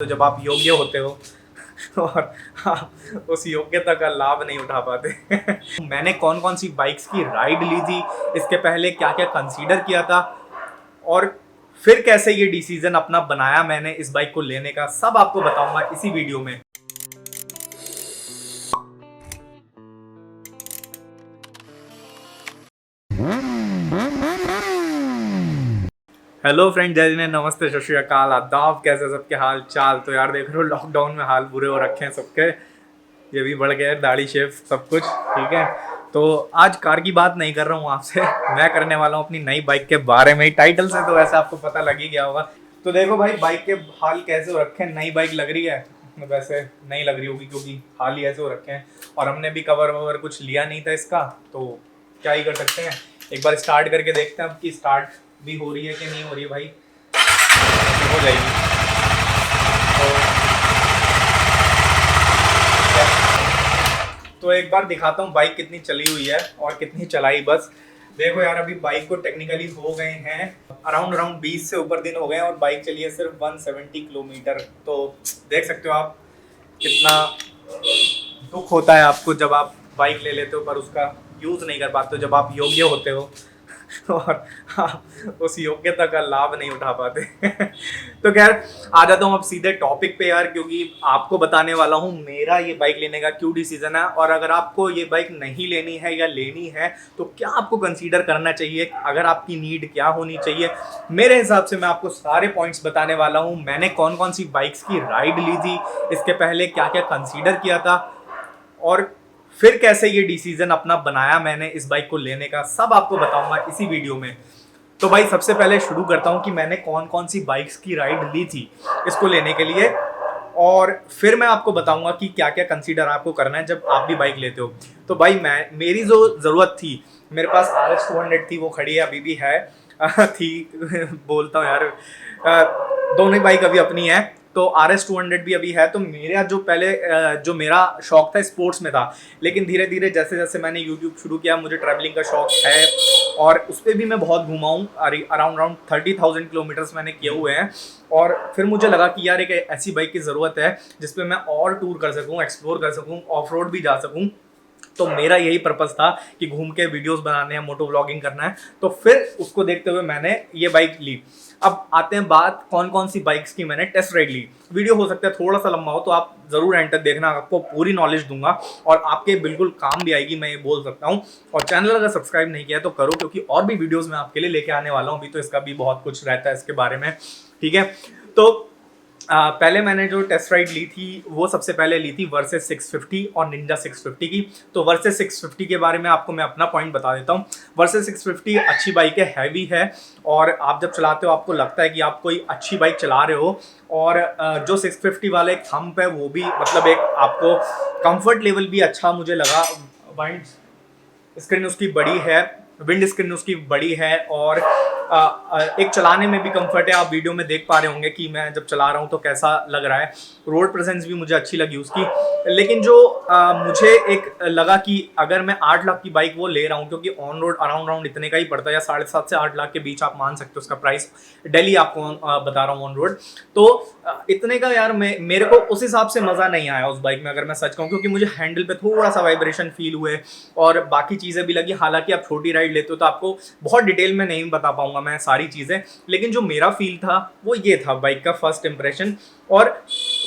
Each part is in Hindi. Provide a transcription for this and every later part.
तो जब आप योग्य होते हो और आप उस योग्यता का लाभ नहीं उठा पाते। मैंने कौन कौन सी बाइक्स की राइड ली थी, इसके पहले क्या क्या कंसीडर किया था और फिर कैसे ये डिसीजन अपना बनाया मैंने इस बाइक को लेने का, सब आपको बताऊंगा इसी वीडियो में। हेलो फ्रेंड, जय जिन्हें नमस्ते, सत श्री अकाल, आदाब। कैसे सबके हाल चाल? तो यार देख रहे हो लॉकडाउन में हाल बुरे हो रखे हैं सबके। ये भी बढ़ गया है, दाढ़ी शेव सब कुछ ठीक है। तो आज कार की बात नहीं कर रहा हूँ आपसे, मैं करने वाला हूँ अपनी नई बाइक के बारे में। टाइटल से तो वैसे आपको पता लग ही गया होगा। तो देखो भाई, बाइक के हाल कैसे हो रखे हैं। नई बाइक लग रही है, वैसे नहीं लग रही होगी क्योंकि हाल ही ऐसे हो रखे हैं और हमने भी कवर ववर कुछ लिया नहीं था इसका, तो क्या ही कर सकते हैं। एक बार स्टार्ट करके देखते हैं अब कि स्टार्ट भी हो रही है कि नहीं हो रही है। भाई हो जाएगी तो एक बार दिखाता हूँ बाइक कितनी चली हुई है और कितनी चलाई। बस देखो यार, अभी बाइक को टेक्निकली हो गए हैं अराउंड 20 से ऊपर दिन हो गए हैं और बाइक चली है सिर्फ 170 किलोमीटर। तो देख सकते हो आप कितना दुख होता है आपको जब आप बाइक ले लेते हो पर उसका यूज़ नहीं कर पाते हो, जब आप योग्य होते हो और आप उस योग्यता का लाभ नहीं उठा पाते। तो खैर आ जाता हूँ अब सीधे टॉपिक पे यार, क्योंकि आपको बताने वाला हूँ मेरा ये बाइक लेने का क्यों डिसीजन है और अगर आपको ये बाइक नहीं लेनी है या लेनी है तो क्या आपको कंसीडर करना चाहिए, अगर आपकी नीड क्या होनी चाहिए। मेरे हिसाब से मैं आपको सारे पॉइंट्स बताने वाला हूँ। मैंने कौन कौन सी बाइक्स की राइड ली थी, इसके पहले क्या क्या कंसीडर किया था और फिर कैसे ये डिसीजन अपना बनाया मैंने इस बाइक को लेने का, सब आपको बताऊंगा इसी वीडियो में। तो भाई सबसे पहले शुरू करता हूं कि मैंने कौन कौन सी बाइक्स की राइड ली थी इसको लेने के लिए और फिर मैं आपको बताऊंगा कि क्या क्या कंसीडर आपको करना है जब आप भी बाइक लेते हो। तो भाई मेरी जो ज़रूरत थी, मेरे पास RS 200 थी, वो खड़ी है अभी भी है। थी बोलता हूँ यार, दोनों ही बाइक अभी अपनी है। तो RS 200 भी अभी है। तो मेरा जो पहले जो मेरा शौक था स्पोर्ट्स में था, लेकिन धीरे धीरे जैसे जैसे मैंने यूट्यूब शुरू किया, मुझे ट्रैवलिंग का शौक है और उस पर भी मैं बहुत घूमा हूँ। अराउंड 30,000 किलोमीटर्स मैंने किए हुए हैं और फिर मुझे लगा कि यार एक ऐसी बाइक की ज़रूरत है जिसपे मैं और टूर कर सकूँ, एक्सप्लोर कर सकूँ, ऑफ रोड भी जा सकूँ। तो मेरा यही पर्पस था कि घूम के वीडियोस बनाने हैं, मोटो व्लॉगिंग करना है। तो फिर उसको देखते हुए मैंने ये बाइक ली। अब आते हैं बात कौन कौन सी बाइक्स की मैंने टेस्ट राइड ली। वीडियो हो सकता है थोड़ा सा लंबा हो, तो आप जरूर एंड तक देखना, आपको पूरी नॉलेज दूंगा और आपके बिल्कुल काम भी आएगी, मैं ये बोल सकता हूँ। और चैनल अगर सब्सक्राइब नहीं किया तो करो, क्योंकि और भी वीडियोज मैं आपके लिए लेके आने वाला हूँ। अभी तो इसका भी बहुत कुछ रहता है इसके बारे में, ठीक है। तो पहले मैंने जो टेस्ट राइड ली थी वो सबसे पहले ली थी वर्सेस 650 और निंजा 650 की। तो वर्सेस 650 के बारे में आपको मैं अपना पॉइंट बता देता हूँ। वर्सेस 650 अच्छी बाइक है, हैवी है और आप जब चलाते हो आपको लगता है कि आप कोई अच्छी बाइक चला रहे हो। और जो 650 वाला एक थंप है वो भी मतलब एक आपको कंफर्ट लेवल भी अच्छा मुझे लगा। वाइंड स्क्रीन उसकी बड़ी है, विंड स्क्रीन उसकी बड़ी है और एक चलाने में भी कंफर्ट है। आप वीडियो में देख पा रहे होंगे कि मैं जब चला रहा हूँ तो कैसा लग रहा है। रोड प्रेजेंस भी मुझे अच्छी लगी उसकी। लेकिन जो मुझे एक लगा कि अगर मैं 8 लाख की बाइक वो ले रहा हूँ, क्योंकि ऑन रोड अराउंड इतने का ही पड़ता है, या 7.5 से 8 लाख के बीच आप मान सकते हो उसका प्राइस। दिल्ली आपको बता रहा हूँ ऑन रोड। तो इतने का यार मेरे को उस हिसाब से मज़ा नहीं आया उस बाइक में, अगर मैं सच कहूँ, क्योंकि मुझे हैंडल पे थोड़ा सा वाइब्रेशन फील हुए और बाकी चीज़ें भी लगी। हालांकि आप छोटी राइड लेते हो तो आपको बहुत डिटेल में नहीं बता पाऊंगा मैं सारी चीज़ें, लेकिन जो मेरा फील था वो ये था बाइक का फर्स्ट इंप्रेशन। और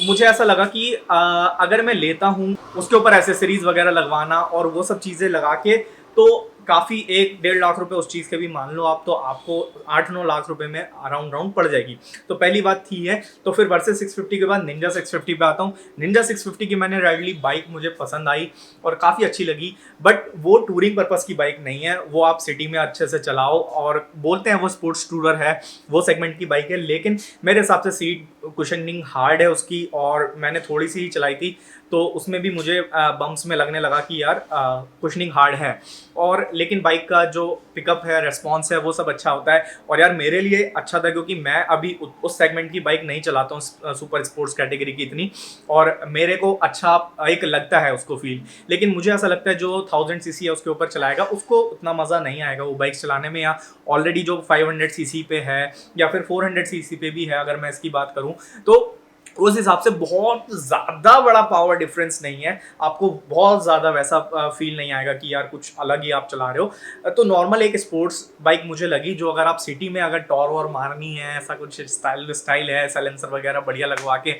मुझे ऐसा लगा कि अगर मैं लेता हूँ उसके ऊपर एसेसरीज वगैरह लगवाना और वो सब चीज़ें लगा के तो काफ़ी 1-1.5 लाख रुपए उस चीज़ के भी मान लो आप, तो आपको 8-9 लाख रुपए में अराउंड पड़ जाएगी। तो पहली बात थी है। तो फिर वर्सेस 650 के बाद निंजा 650 पे आता हूँ। निंजा 650 की मैंने राइड ली, बाइक मुझे पसंद आई और काफ़ी अच्छी लगी, बट वो टूरिंग पर्पज़ की बाइक नहीं है। वो आप सिटी में अच्छे से चलाओ और बोलते हैं वो स्पोर्ट्स टूरर है, वो सेगमेंट की बाइक है। लेकिन मेरे हिसाब से सीट कुशनिंग हार्ड है उसकी और मैंने थोड़ी सी ही चलाई थी तो उसमें भी मुझे बम्प्स में लगने लगा कि यार कुशनिंग हार्ड है। और लेकिन बाइक का जो पिकअप है, रेस्पॉन्स है, वो सब अच्छा होता है। और यार मेरे लिए अच्छा था क्योंकि मैं अभी उस सेगमेंट की बाइक नहीं चलाता हूँ, सुपर स्पोर्ट्स कैटेगरी की इतनी, और मेरे को अच्छा एक लगता है उसको फील। लेकिन मुझे ऐसा लगता है जो 1000 सीसी है उसके ऊपर चलाएगा उसको उतना मज़ा नहीं आएगा वो बाइक चलाने में, या ऑलरेडी जो 500 सीसी पे है या फिर 400 सीसी पे भी है अगर मैं इसकी बात करूँ, तो उस हिसाब से बहुत ज़्यादा बड़ा पावर डिफरेंस नहीं है, आपको बहुत ज़्यादा वैसा फील नहीं आएगा कि यार कुछ अलग ही आप चला रहे हो। तो नॉर्मल एक स्पोर्ट्स बाइक मुझे लगी, जो अगर आप सिटी में अगर टॉर वॉर मारनी है, ऐसा कुछ स्टाइल है, साइलेंसर वगैरह बढ़िया लगवा के,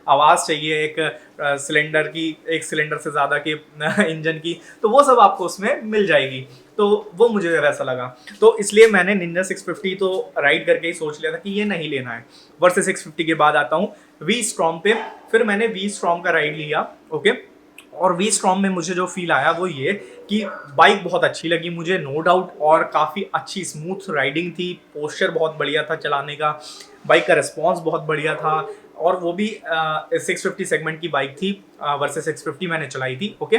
आवाज़ चाहिए एक सिलेंडर की, एक सिलेंडर से ज़्यादा के इंजन की, तो वो सब आपको उसमें मिल जाएगी। तो वो मुझे वैसा लगा, तो इसलिए मैंने निंजा 650 तो राइड करके ही सोच लिया था कि ये नहीं लेना है। वर्सेस 650 के बाद आता हूँ वी स्ट्रॉम पे। फिर मैंने वी स्ट्रॉम का राइड लिया, ओके। और वी स्ट्रॉम में मुझे जो फील आया वो ये कि बाइक बहुत अच्छी लगी मुझे, नो डाउट, और काफ़ी अच्छी स्मूथ राइडिंग थी, पोस्चर बहुत बढ़िया था चलाने का, बाइक का रिस्पॉन्स बहुत बढ़िया था, और वो भी 650 सेगमेंट की बाइक थी, वर्सेस 650 मैंने चलाई थी, ओके।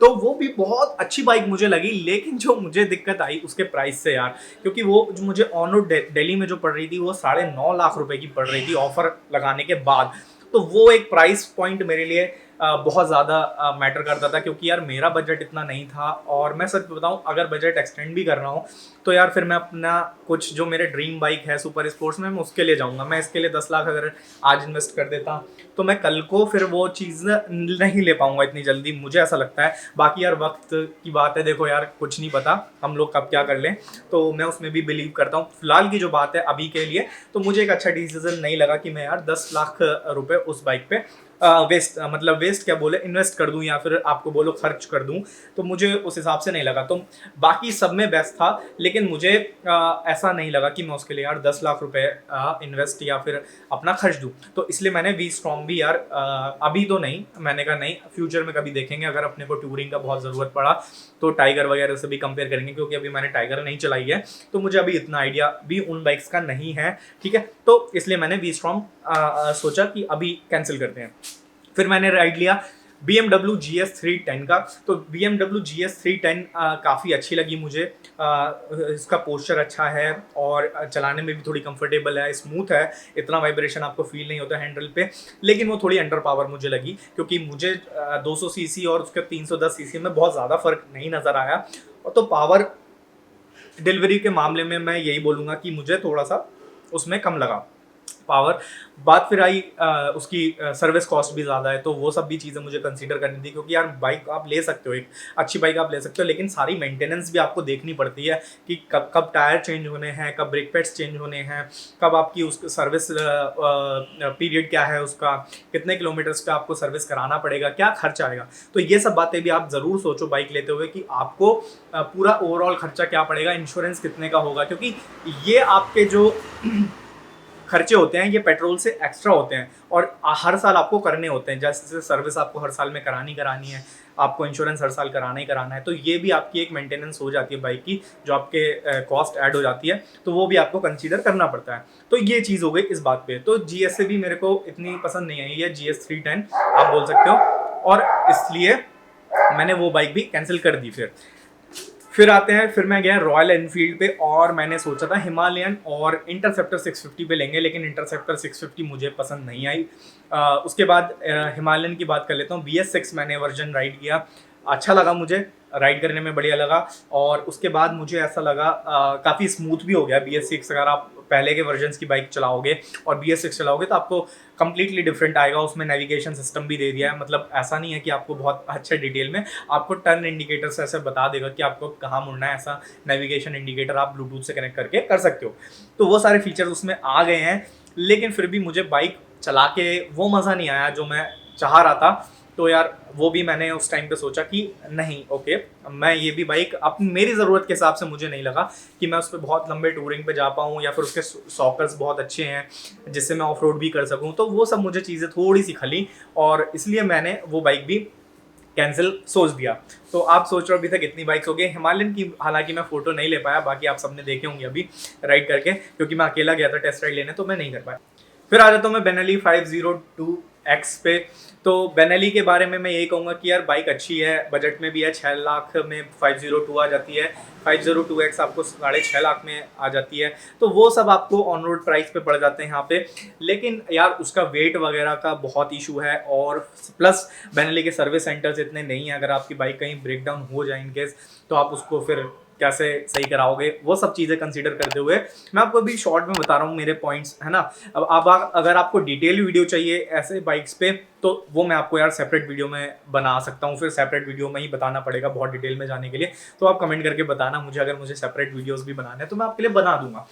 तो वो भी बहुत अच्छी बाइक मुझे लगी, लेकिन जो मुझे दिक्कत आई उसके प्राइस से यार, क्योंकि वो जो मुझे ऑन रोड दिल्ली में जो पड़ रही थी वो 9.5 लाख रुपए की पड़ रही थी ऑफर लगाने के बाद। तो वो एक प्राइस पॉइंट मेरे लिए बहुत ज़्यादा मैटर करता था, क्योंकि यार मेरा बजट इतना नहीं था, और मैं सच बताऊं अगर बजट एक्सटेंड भी कर रहा हूँ तो यार फिर मैं अपना कुछ जो मेरे ड्रीम बाइक है सुपर स्पोर्ट्स में, मैं उसके लिए जाऊँगा। मैं इसके लिए 10 लाख अगर आज इन्वेस्ट कर देता तो मैं कल को फिर वो चीज़ नहीं ले पाऊंगा इतनी जल्दी, मुझे ऐसा लगता है। बाकी यार वक्त की बात है, देखो यार कुछ नहीं पता हम लोग कब क्या कर लें, तो मैं उसमें भी बिलीव करता हूँ। फिलहाल की जो बात है अभी के लिए, तो मुझे एक अच्छा डिसीजन नहीं लगा कि मैं यार 10 लाख रुपए उस बाइक पे वेस्ट, मतलब वेस्ट क्या बोले, इन्वेस्ट कर दूं, या फिर आपको बोलो खर्च कर दूं, तो मुझे उस हिसाब से नहीं लगा। तो बाकी सब में बेस्ट था, लेकिन मुझे ऐसा नहीं लगा कि मैं उसके लिए यार 10 लाख रुपए इन्वेस्ट या फिर अपना खर्च दूं। तो इसलिए मैंने वी स्ट्रॉम भी यार अभी तो नहीं, मैंने कहा नहीं, फ्यूचर में कभी देखेंगे, अगर अपने को टूरिंग का बहुत ज़रूरत पड़ा तो टाइगर वगैरह से भी कंपेयर करेंगे, क्योंकि अभी मैंने टाइगर नहीं चलाई है, तो मुझे अभी इतना आइडिया भी उन बाइक्स का नहीं है, ठीक है। तो इसलिए मैंने वी स्ट्रॉम सोचा कि अभी कैंसिल करते हैं। फिर मैंने राइड लिया BMW GS 310 का। तो BMW GS 310 काफ़ी अच्छी लगी मुझे, इसका पोस्चर अच्छा है और चलाने में भी थोड़ी कंफर्टेबल है, स्मूथ है, इतना वाइब्रेशन आपको फील नहीं होता हैंडल पे, लेकिन वो थोड़ी अंडर पावर मुझे लगी, क्योंकि मुझे 200 सीसी और उसके 310 सीसी में बहुत ज़्यादा फर्क नहीं नज़र आया। और तो पावर डिलीवरी के मामले में मैं यही बोलूँगा कि मुझे थोड़ा सा उसमें कम लगा पावर। बात फिर आई उसकी सर्विस कॉस्ट भी ज़्यादा है, तो वो सब भी चीज़ें मुझे कंसीडर करनी थी, क्योंकि यार बाइक आप ले सकते हो, एक अच्छी बाइक आप ले सकते हो, लेकिन सारी मेंटेनेंस भी आपको देखनी पड़ती है कि कब कब टायर चेंज होने हैं, कब ब्रेक पैड्स चेंज होने हैं, कब आपकी उस सर्विस पीरियड क्या है उसका, कितने किलोमीटर्स पे आपको सर्विस कराना पड़ेगा, क्या खर्च आएगा। तो ये सब बातें भी आप ज़रूर सोचो बाइक लेते हुए कि आपको पूरा ओवरऑल खर्चा क्या पड़ेगा, इंश्योरेंस कितने का होगा, क्योंकि ये आपके जो खर्चे होते हैं ये पेट्रोल से एक्स्ट्रा होते हैं, और हर साल आपको करने होते हैं। जैसे सर्विस आपको हर साल में करानी है, आपको इंश्योरेंस हर साल कराना ही कराना है, तो ये भी आपकी एक मेंटेनेंस हो जाती है बाइक की, जो आपके कॉस्ट ऐड हो जाती है, तो वो भी आपको कंसीडर करना पड़ता है। तो ये चीज़ हो गई इस बात पे। तो GS से भी मेरे को इतनी पसंद नहीं आई है, GS 310 आप बोल सकते हो, और इसलिए मैंने वो बाइक भी कैंसिल कर दी। फिर आते हैं, फिर मैं गया रॉयल एनफील्ड पे, और मैंने सोचा था हिमालयन और इंटरसेप्टर 650 पे लेंगे, लेकिन इंटरसेप्टर 650 मुझे पसंद नहीं आई। उसके बाद हिमालयन की बात कर लेता हूँ। BS6 मैंने वर्जन राइड किया, अच्छा लगा मुझे, राइड करने में बढ़िया लगा, और उसके बाद मुझे ऐसा लगा काफ़ी स्मूथ भी हो गया BS6। अगर आप पहले के वर्जन्स की बाइक चलाओगे और BS6 चलाओगे तो आपको कम्प्लीटली डिफरेंट आएगा। उसमें नेविगेशन सिस्टम भी दे दिया है, मतलब ऐसा नहीं है कि आपको बहुत अच्छे डिटेल में, आपको टर्न इंडिकेटर से ऐसे बता देगा कि आपको कहाँ मुड़ना है, ऐसा नेविगेशन इंडिकेटर आप ब्लूटूथ से कनेक्ट करके कर सकते हो। तो वो सारे फीचर्स उसमें आ गए हैं, लेकिन फिर भी मुझे बाइक चला के वो मज़ा नहीं आया जो मैं चाह रहा था। तो यार वो भी मैंने उस टाइम पे सोचा कि नहीं, ओके, मैं ये भी बाइक अपनी मेरी ज़रूरत के हिसाब से मुझे नहीं लगा कि मैं उस पर बहुत लंबे टूरिंग पे जा पाऊँ, या फिर उसके सॉकर्स बहुत अच्छे हैं जिससे मैं ऑफ रोड भी कर सकूँ। तो वो सब मुझे चीज़ें थोड़ी सी खली, और इसलिए मैंने वो बाइक भी कैंसिल सोच दिया। तो आप सोच रहे हो अभी तक इतनी बाइक्स हो गई। हिमालयन की हालांकि मैं फोटो नहीं ले पाया, बाकी आप सबने देखे होंगे अभी राइड करके, क्योंकि मैं अकेला गया था टेस्ट राइड लेने, तो मैं नहीं कर पाया। फिर आ जाता हूँ मैं बेनेली 502X पे। तो बेनेली के बारे में मैं यही कहूँगा कि यार बाइक अच्छी है, बजट में भी है, 6 लाख में 502 आ जाती है, 502X आपको 6.5 लाख में आ जाती है। तो वो सब आपको ऑन रोड प्राइस पे पड़ जाते हैं यहाँ पे, लेकिन यार उसका वेट वगैरह का बहुत इशू है, और प्लस बेनेली के सर्विस सेंटर्स इतने नहीं है। अगर आपकी बाइक कहीं ब्रेक डाउन हो जाए इन केस, तो आप उसको फिर कैसे सही कराओगे, वो सब चीज़ें कंसीडर करते हुए मैं आपको अभी शॉर्ट में बता रहा हूँ मेरे पॉइंट्स, है ना। अब आप अगर आपको डिटेल वीडियो चाहिए ऐसे बाइक्स पे तो वो मैं आपको यार सेपरेट वीडियो में बना सकता हूँ, फिर सेपरेट वीडियो में ही बताना पड़ेगा बहुत डिटेल में जाने के लिए। तो आप कमेंट करके बताना मुझे, अगर मुझे सेपरेट वीडियोज़ भी बनाने हैं तो मैं आपके लिए बना दूंगा।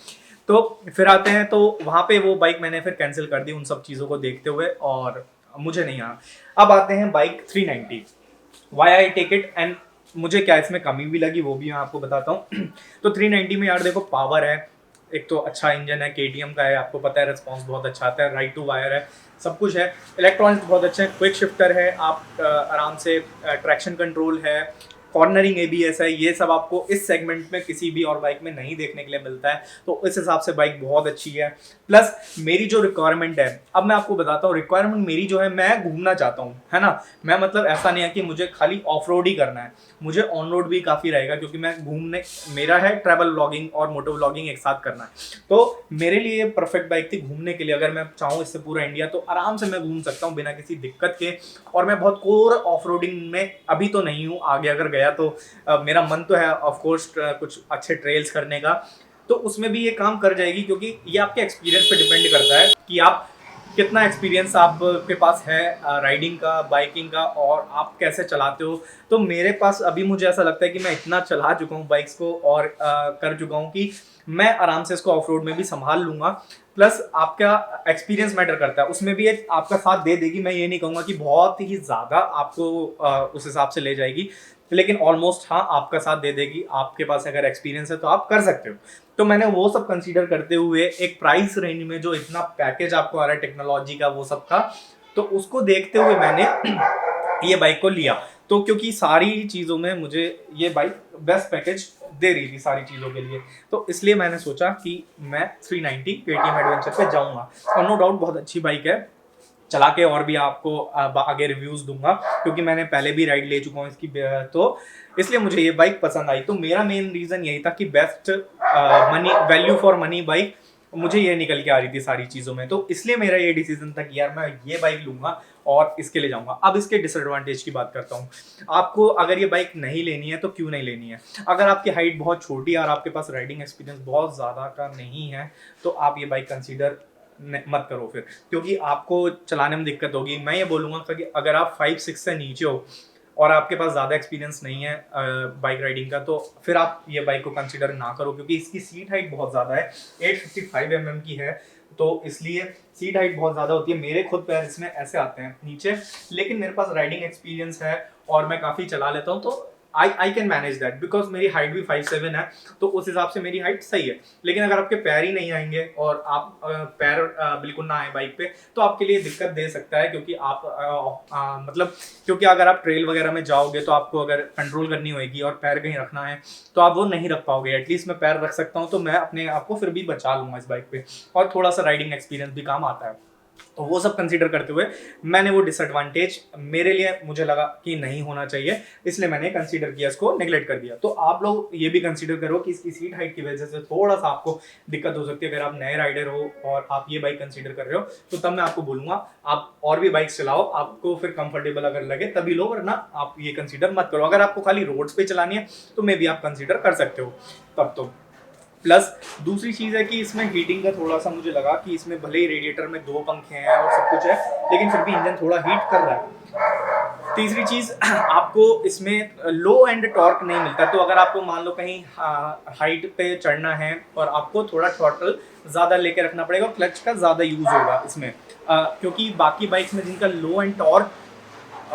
तो फिर आते हैं, तो वहाँ पे वो बाइक मैंने फिर कैंसिल कर दी उन सब चीज़ों को देखते हुए, और मुझे नहीं आना। अब आते हैं bike 390, why I take it and मुझे क्या इसमें कमी भी लगी वो भी मैं आपको बताता हूँ। तो 390 में यार देखो पावर है, एक तो अच्छा इंजन है, केटीएम का है, आपको पता है रिस्पॉन्स बहुत अच्छा आता है, राइट टू वायर है, सब कुछ है, इलेक्ट्रॉनिक्स बहुत अच्छे हैं, क्विक शिफ्टर है, आप आराम से ट्रैक्शन कंट्रोल है, कॉर्नरिंग एबीएस है, ये सब आपको इस सेगमेंट में किसी भी और बाइक में नहीं देखने के लिए मिलता है। तो इस हिसाब से बाइक बहुत अच्छी है। प्लस मेरी जो रिक्वायरमेंट है, अब मैं आपको बताता हूँ रिक्वायरमेंट मेरी जो है, मैं घूमना चाहता हूँ, है ना। मैं मतलब ऐसा नहीं है कि मुझे खाली ऑफ रोड ही करना है, मुझे ऑन रोड भी काफ़ी रहेगा, क्योंकि मैं घूमने, मेरा है ट्रैवल व्लॉगिंग और मोटो व्लॉगिंग एक साथ करना है। तो मेरे लिए परफेक्ट बाइक थी घूमने के लिए, अगर मैं चाहूँ इससे पूरा इंडिया तो आराम से मैं घूम सकता हूँ बिना किसी दिक्कत के। और मैं बहुत कोर ऑफ रोडिंग में अभी तो नहीं हूँ, आगे अगर गया तो मेरा मन तो है ऑफ कोर्स कुछ अच्छे ट्रेल्स करने का, तो उसमें भी ये काम कर जाएगी, क्योंकि ये आपके एक्सपीरियंस पे डिपेंड करता है कि आप कितना एक्सपीरियंस आपके पास है राइडिंग का, बाइकिंग का, और आप कैसे चलाते हो। तो मेरे पास अभी मुझे ऐसा लगता है कि मैं इतना चला चुका हूँ बाइक्स को और कर चुका हूँ कि मैं आराम से इसको ऑफ रोड में भी संभाल लूंगा। प्लस आपका एक्सपीरियंस मैटर करता है, उसमें भी ये आपका साथ दे देगी। मैं ये नहीं कहूँगा कि बहुत ही ज़्यादा आपको उस हिसाब से ले जाएगी, लेकिन ऑलमोस्ट हाँ आपका साथ दे देगी। आपके पास अगर एक्सपीरियंस है तो आप कर सकते हो। तो मैंने वो सब कंसीडर करते हुए एक प्राइस रेंज में जो इतना पैकेज आपको आ रहा है टेक्नोलॉजी का वो सब का, तो उसको देखते हुए मैंने ये बाइक को लिया। तो क्योंकि सारी चीज़ों में मुझे ये बाइक बेस्ट पैकेज दे रही थी सारी चीज़ों के लिए, तो इसलिए मैंने सोचा कि मैं 390 केटीएम एडवेंचर पे जाऊंगा। और नो डाउट बहुत अच्छी बाइक है, चला के और भी आपको आगे रिव्यूज दूंगा, क्योंकि मैंने पहले भी राइड ले चुका हूँ इसकी, तो इसलिए मुझे ये बाइक पसंद आई। तो मेरा मेन रीज़न यही था कि best money, value for money bike मुझे ये निकल के आ रही थी सारी चीज़ों में। तो इसलिए मेरा ये डिसीजन था कि यार मैं ये बाइक लूंगा और इसके लिए जाऊंगा। अब इसके डिसएडवांटेज की बात करता हूँ। आपको अगर ये बाइक नहीं लेनी है तो क्यों नहीं लेनी है? अगर आपकी हाइट बहुत छोटी है और आपके पास राइडिंग एक्सपीरियंस बहुत ज़्यादा का नहीं है तो आप ये बाइक कंसीडर मत करो फिर, क्योंकि आपको चलाने में दिक्कत होगी। मैं ये बोलूँगा कि अगर आप 5-6 से नीचे हो और आपके पास ज़्यादा एक्सपीरियंस नहीं है बाइक राइडिंग का, तो फिर आप ये बाइक को कंसीडर ना करो, क्योंकि इसकी सीट हाइट बहुत ज़्यादा है, 855 mm की है, तो इसलिए सीट हाइट बहुत ज़्यादा होती है। मेरे खुद पैर इसमें ऐसे आते हैं नीचे, लेकिन मेरे पास राइडिंग एक्सपीरियंस है और मैं काफ़ी चला लेता हूँ, तो I can manage that, because मेरी हाइट भी 5'7" है, तो उस हिसाब से मेरी हाइट सही है। लेकिन अगर आपके पैर ही नहीं आएंगे और आप पैर बिल्कुल ना आए बाइक पे, तो आपके लिए दिक्कत दे सकता है, क्योंकि आप मतलब क्योंकि अगर आप ट्रेल वगैरह में जाओगे तो आपको अगर कंट्रोल करनी होगी और पैर कहीं रखना है तो आप वो नहीं रख पाओगे। एटलीस्ट मैं पैर रख सकता हूँ, तो मैं अपने आप को फिर भी बचा लूंगा इस बाइक पे, और थोड़ा सा राइडिंग एक्सपीरियंस भी काम आता है। तो वो सब कंसीडर करते हुए मैंने वो डिसएडवांटेज मेरे लिए मुझे लगा कि नहीं होना चाहिए, इसलिए मैंने कंसीडर किया, इसको नेग्लेक्ट कर दिया। तो आप लोग ये भी कंसीडर करो कि इसकी सीट हाइट की वजह से थोड़ा सा आपको दिक्कत हो सकती है। अगर आप नए राइडर हो और आप ये बाइक कंसीडर कर रहे हो तो तब मैं आपको बोलूंगा आप और भी बाइक चलाओ, आपको फिर कंफर्टेबल अगर लगे तभी लो, वरना आप ये कंसीडर मत करो। अगर आपको खाली रोड्स पे चलानी है तो मे भी आप कंसीडर कर सकते हो तब तो। प्लस दूसरी चीज़ है कि इसमें हीटिंग का थोड़ा सा मुझे लगा कि इसमें भले ही रेडिएटर में 2 पंखे हैं और सब कुछ है, लेकिन फिर भी इंजन थोड़ा हीट कर रहा है। तीसरी चीज़, आपको इसमें लो एंड टॉर्क नहीं मिलता। तो अगर आपको मान लो कहीं हाइट पे चढ़ना है और आपको थोड़ा थ्रॉटल ज़्यादा लेके रखना पड़ेगा, क्लच का ज़्यादा यूज़ होगा इसमें, क्योंकि बाकी बाइक्स में जिनका लो एंड टॉर्क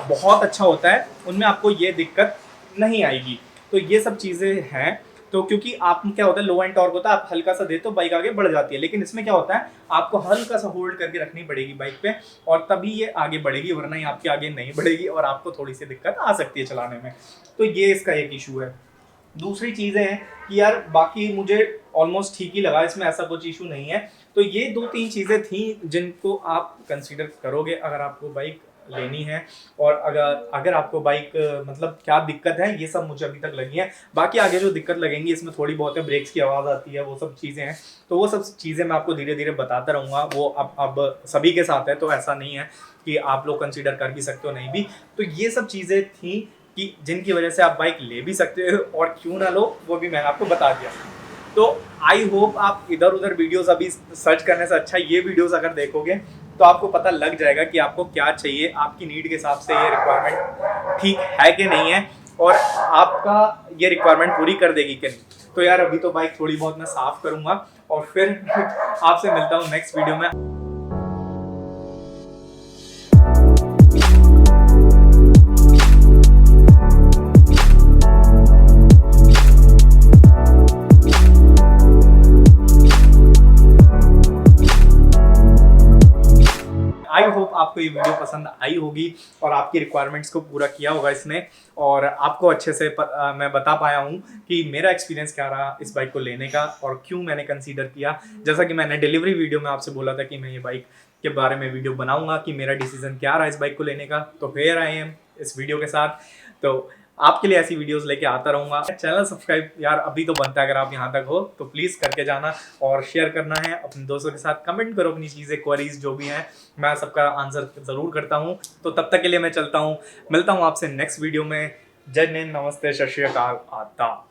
बहुत अच्छा होता है उनमें आपको ये दिक्कत नहीं आएगी। तो ये सब चीज़ें हैं। तो क्योंकि आप क्या होता है, लो एंड टॉर्क होता है, आप हल्का सा दे तो बाइक आगे बढ़ जाती है, लेकिन इसमें क्या होता है आपको हल्का सा होल्ड करके रखनी पड़ेगी बाइक पे, और तभी ये आगे बढ़ेगी, वरना ये आपके आगे नहीं बढ़ेगी और आपको थोड़ी सी दिक्कत आ सकती है चलाने में। तो ये इसका एक इशू है। दूसरी चीज़ें हैं कि यार बाकी मुझे ऑलमोस्ट ठीक ही लगा, इसमें ऐसा कुछ इशू नहीं है। तो ये 2-3 चीज़ें थी जिनको आप कंसीडर करोगे अगर आपको बाइक लेनी है। और अगर आपको बाइक मतलब क्या दिक्कत है, ये सब मुझे अभी तक लगी है। बाकी आगे जो दिक्कत लगेंगी इसमें थोड़ी बहुत है, ब्रेक्स की आवाज़ आती है, वो सब चीज़ें हैं। तो वो सब चीज़ें मैं आपको धीरे धीरे बताता रहूँगा। वो अब सभी के साथ है, तो ऐसा नहीं है कि आप लोग कंसीडर कर भी सकते हो नहीं भी। तो ये सब चीज़ें थी कि जिनकी वजह से आप बाइक ले भी सकते हो और क्यों ना लो वो भी मैंने आपको बता दिया। तो आई होप आप इधर उधर वीडियोस अभी सर्च करने से अच्छा ये वीडियोस अगर देखोगे तो आपको पता लग जाएगा कि आपको क्या चाहिए, आपकी नीड के हिसाब से ये रिक्वायरमेंट ठीक है कि नहीं है और आपका ये रिक्वायरमेंट पूरी कर देगी कि नहीं। तो यार अभी तो बाइक थोड़ी बहुत मैं साफ करूंगा और फिर आपसे मिलता हूँ नेक्स्ट वीडियो में। आई होप आपको ये वीडियो पसंद आई होगी और आपकी रिक्वायरमेंट्स को पूरा किया होगा इसने और आपको अच्छे से मैं बता पाया हूँ कि मेरा एक्सपीरियंस क्या रहा इस बाइक को लेने का और क्यों मैंने कंसीडर किया। जैसा कि मैंने डिलीवरी वीडियो में आपसे बोला था कि मैं ये बाइक के बारे में वीडियो बनाऊंगा कि मेरा डिसीजन क्या रहा इस बाइक को लेने का, तो हियर आई एम इस वीडियो के साथ। तो आपके लिए ऐसी वीडियोस लेके आता रहूंगा। चैनल सब्सक्राइब यार अभी तो बनता है, अगर आप यहाँ तक हो तो प्लीज़ करके जाना और शेयर करना है अपने दोस्तों के साथ। कमेंट करो अपनी चीज़ें, क्वेरीज जो भी हैं, मैं सबका आंसर ज़रूर करता हूँ। तो तब तक के लिए मैं चलता हूँ, मिलता हूँ आपसे नेक्स्ट वीडियो में। जय हिंद, नमस्ते, सत श्री अकाल, आदाब।